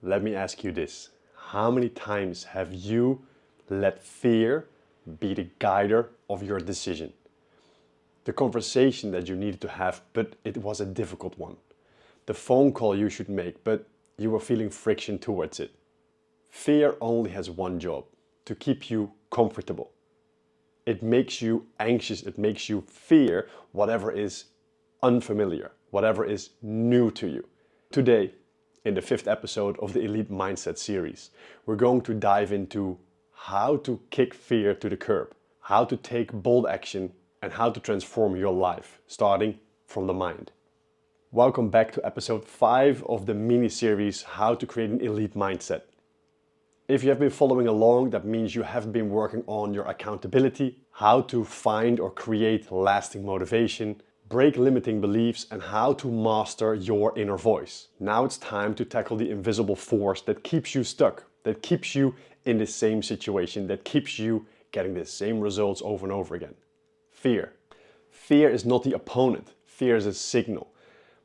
let me ask you this. How many times have you let fear be the guider of your decision? The conversation that you needed to have, but it was a difficult one. The phone call you should make, but you were feeling friction towards it. Fear only has one job, to keep you comfortable. It makes you anxious, it makes you fear whatever is unfamiliar, whatever is new to you. Today, in the 5th episode of the Elite Mindset series, we're going to dive into how to kick fear to the curb, how to take bold action, and how to transform your life, starting from the mind. Welcome back to episode 5 of the mini-series, How to Create an Elite Mindset. If you have been following along, that means you have been working on your accountability, how to find or create lasting motivation, break limiting beliefs, and how to master your inner voice. Now it's time to tackle the invisible force that keeps you stuck, that keeps you in the same situation, that keeps you getting the same results over and over again. Fear. Fear is not the opponent. Fear is a signal.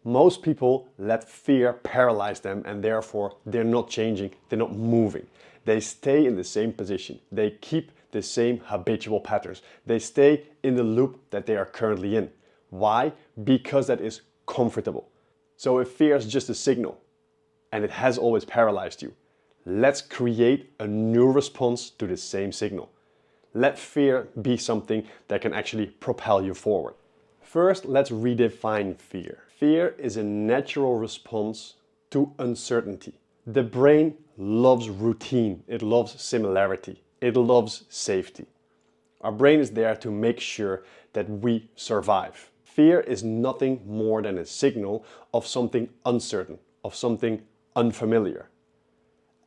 Most people let fear paralyze them, and therefore they're not changing, they're not moving. They stay in the same position. They keep the same habitual patterns. They stay in the loop that they are currently in. Why? Because that is comfortable. So if fear is just a signal and it has always paralyzed you, let's create a new response to the same signal. Let fear be something that can actually propel you forward. First, let's redefine fear. Fear is a natural response to uncertainty. The brain loves routine, it loves similarity, it loves safety. Our brain is there to make sure that we survive. Fear is nothing more than a signal of something uncertain, of something unfamiliar.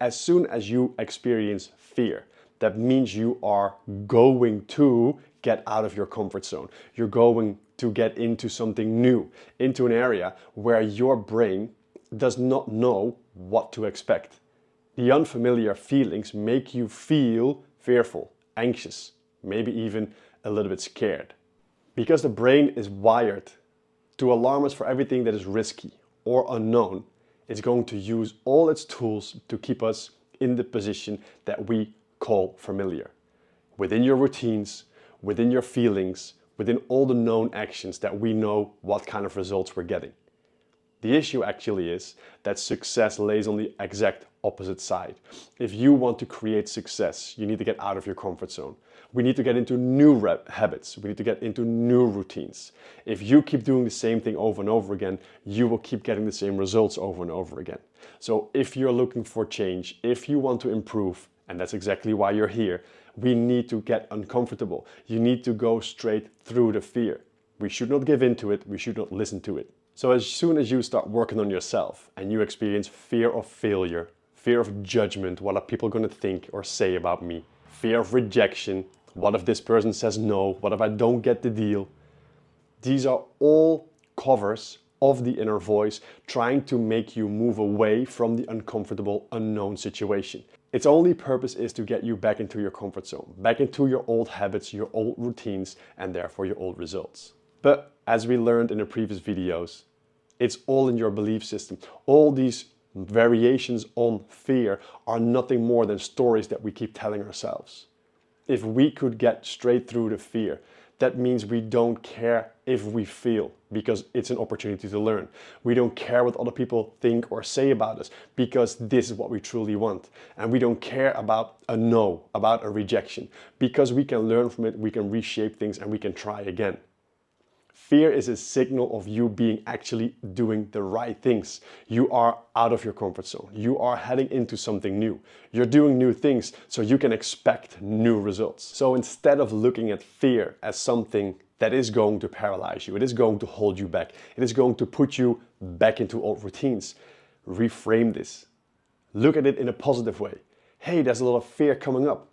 As soon as you experience fear, that means you are going to get out of your comfort zone. You're going to get into something new, into an area where your brain does not know what to expect. The unfamiliar feelings make you feel fearful, anxious, maybe even a little bit scared. Because the brain is wired to alarm us for everything that is risky or unknown, it's going to use all its tools to keep us in the position that we call familiar. Within your routines, within your feelings, within all the known actions that we know what kind of results we're getting. The issue actually is that success lays on the exact opposite side. If you want to create success, you need to get out of your comfort zone. We need to get into new habits. We need to get into new routines. If you keep doing the same thing over and over again, you will keep getting the same results over and over again. So if you're looking for change, if you want to improve, and that's exactly why you're here, we need to get uncomfortable. You need to go straight through the fear. We should not give in to it. We should not listen to it. So as soon as you start working on yourself and you experience fear of failure, fear of judgment, what are people going to think or say about me? Fear of rejection, what if this person says no? What if I don't get the deal? These are all covers of the inner voice trying to make you move away from the uncomfortable, unknown situation. Its only purpose is to get you back into your comfort zone, back into your old habits, your old routines, and therefore your old results. But as we learned in the previous videos, it's all in your belief system. All these variations on fear are nothing more than stories that we keep telling ourselves. If we could get straight through the fear, that means we don't care if we fail because it's an opportunity to learn. We don't care what other people think or say about us because this is what we truly want. And we don't care about a no, about a rejection, because we can learn from it, we can reshape things, and we can try again. Fear is a signal of you being actually doing the right things. You are out of your comfort zone. You are heading into something new. You're doing new things, so you can expect new results. So instead of looking at fear as something that is going to paralyze you, it is going to hold you back, it is going to put you back into old routines, reframe this. Look at it in a positive way. Hey, there's a lot of fear coming up.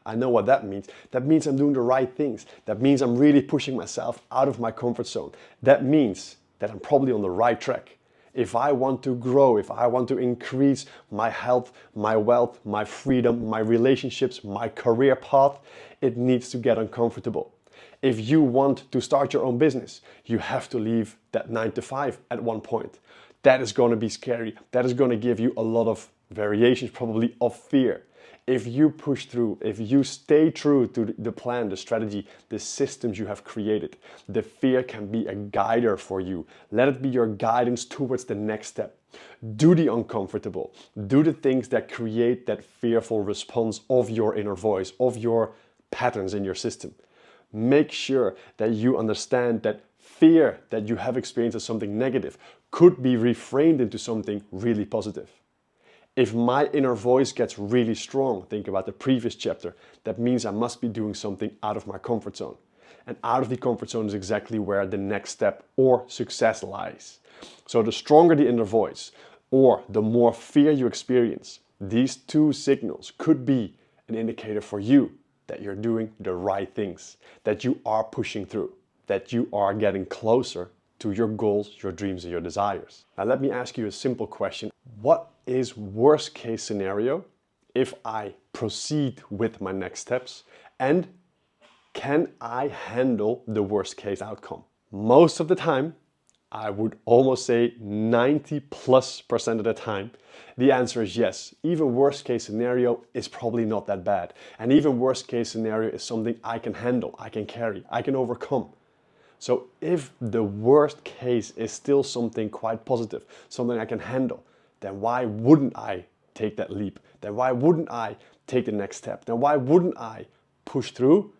I know what that means. That means I'm doing the right things. That means I'm really pushing myself out of my comfort zone. That means that I'm probably on the right track. If I want to grow, if I want to increase my health, my wealth, my freedom, my relationships, my career path, it needs to get uncomfortable. If you want to start your own business, you have to leave that 9 to 5 at one point. that is going to be scary. That is going to give you a lot of variations probably of fear. If you push through, if you stay true to the plan, the strategy, the systems you have created, the fear can be a guider for you. Let it be your guidance towards the next step. Do the uncomfortable. Do the things that create that fearful response of your inner voice, of your patterns in your system. Make sure that you understand that fear that you have experienced as something negative could be reframed into something really positive. If my inner voice gets really strong, think about the previous chapter, that means I must be doing something out of my comfort zone. And out of the comfort zone is exactly where the next step or success lies. So the stronger the inner voice or the more fear you experience, these two signals could be an indicator for you that you're doing the right things, that you are pushing through, that you are getting closer to your goals, your dreams, and your desires. Now let me ask you a simple question. What is worst case scenario if I proceed with my next steps, and can I handle the worst case outcome? Most of the time, I would almost say 90+% of the time, the answer is yes. Even worst case scenario is probably not that bad. And even worst case scenario is something I can handle, I can carry, I can overcome. So if the worst case is still something quite positive, something I can handle, then why wouldn't I take that leap? Then why wouldn't I take the next step? Then why wouldn't I push through?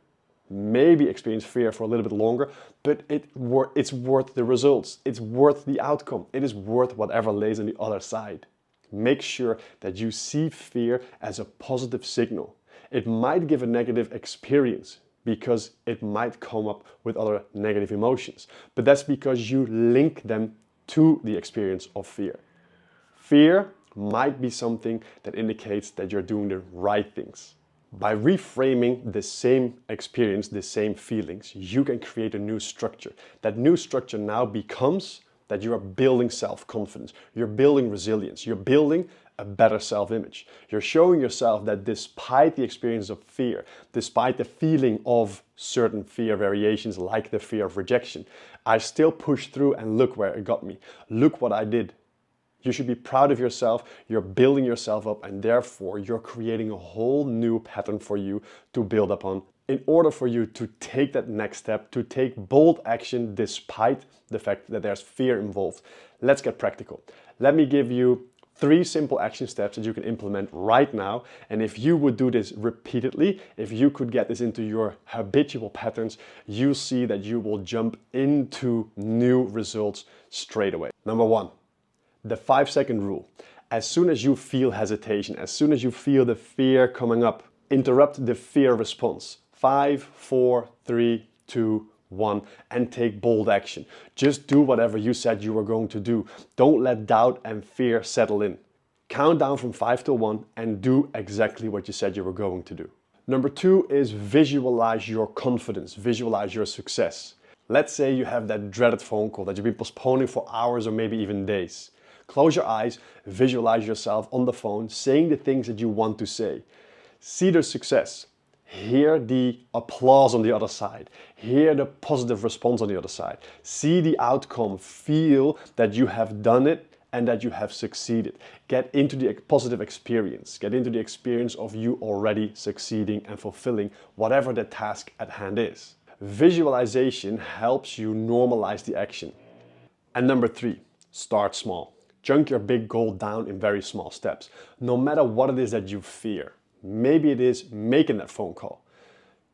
Maybe experience fear for a little bit longer, but it's worth the results. It's worth the outcome. It is worth whatever lays on the other side. Make sure that you see fear as a positive signal. It might give a negative experience because it might come up with other negative emotions, but that's because you link them to the experience of fear. Fear might be something that indicates that you're doing the right things. By reframing the same experience, the same feelings, you can create a new structure. That new structure now becomes that you are building self-confidence, you're building resilience, you're building a better self-image. You're showing yourself that despite the experience of fear, despite the feeling of certain fear variations like the fear of rejection, I still pushed through and look where it got me. Look what I did. You should be proud of yourself, you're building yourself up, and therefore you're creating a whole new pattern for you to build upon in order for you to take that next step, to take bold action despite the fact that there's fear involved. Let's get practical. Let me give you 3 simple action steps that you can implement right now. And if you would do this repeatedly, if you could get this into your habitual patterns, you'll see that you will jump into new results straight away. Number 1. The 5-second rule. As soon as you feel hesitation, as soon as you feel the fear coming up, interrupt the fear response. 5, 4, 3, 2, 1, and take bold action. Just do whatever you said you were going to do. Don't let doubt and fear settle in. Count down from 5 to 1 and do exactly what you said you were going to do. Number 2 is visualize your confidence, visualize your success. Let's say you have that dreaded phone call that you've been postponing for hours or maybe even days. Close your eyes, visualize yourself on the phone, saying the things that you want to say. See the success. Hear the applause on the other side. Hear the positive response on the other side. See the outcome. Feel that you have done it and that you have succeeded. Get into the positive experience. Get into the experience of you already succeeding and fulfilling whatever the task at hand is. Visualization helps you normalize the action. And number 3, start small. Chunk your big goal down in very small steps. No matter what it is that you fear. Maybe it is making that phone call.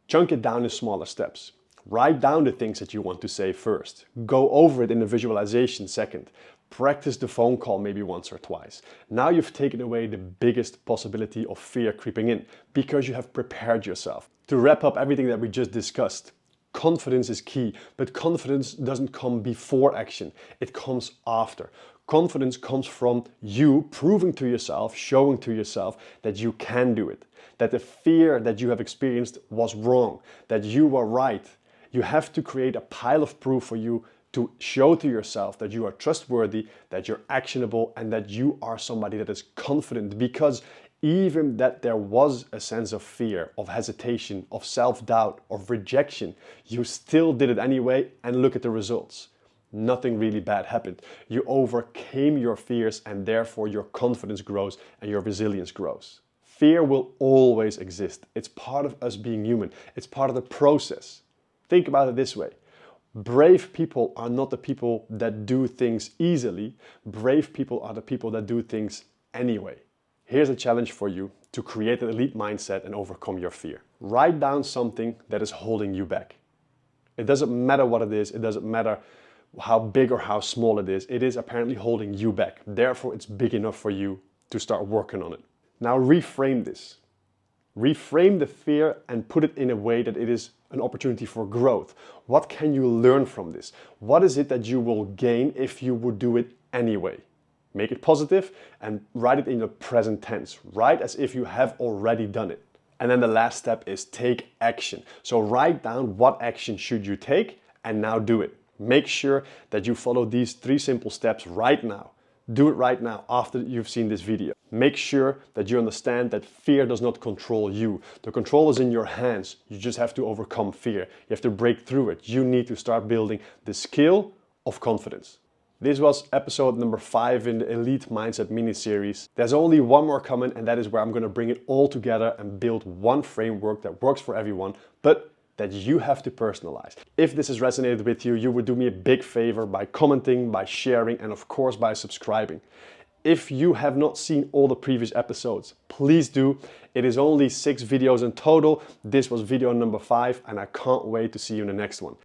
Chunk it down in smaller steps. Write down the things that you want to say first. Go over it in the visualization second. Practice the phone call maybe once or twice. Now you've taken away the biggest possibility of fear creeping in because you have prepared yourself. To wrap up everything that we just discussed, confidence is key, but confidence doesn't come before action. It comes after. Confidence comes from you proving to yourself, showing to yourself that you can do it, that the fear that you have experienced was wrong, that you were right. You have to create a pile of proof for you to show to yourself that you are trustworthy, that you're actionable, and that you are somebody that is confident, because even that there was a sense of fear, of hesitation, of self-doubt, of rejection, you still did it anyway, and look at the results. nothing really bad happened. You overcame your fears and therefore your confidence grows and your resilience grows. Fear will always exist. It's part of us being human. It's part of the process. Think about it this way. Brave people are not the people that do things easily. Brave people are the people that do things anyway. Here's a challenge for you to create an elite mindset and overcome your fear. Write down something that is holding you back. It doesn't matter what it is. It doesn't matter how big or how small it is apparently holding you back. Therefore, it's big enough for you to start working on it. Now reframe this. Reframe the fear and put it in a way that it is an opportunity for growth. What can you learn from this? What is it that you will gain if you would do it anyway? Make it positive and write it in the present tense. Write as if you have already done it. And then the last step is take action. So write down what action should you take and now do it. Make sure that you follow these 3 simple steps right now. Do it right now after you've seen this video. Make sure that you understand that fear does not control you. The control is in your hands. You just have to overcome fear. You have to break through it. You need to start building the skill of confidence. This was episode number 5 in the Elite Mindset mini-series. There's only one more coming, and that is where I'm going to bring it all together and build one framework that works for everyone, but that you have to personalize. If this has resonated with you, you would do me a big favor by commenting, by sharing, and of course by subscribing. If you have not seen all the previous episodes, please do. It is only 6 videos in total. This was video number 5, and I can't wait to see you in the next one.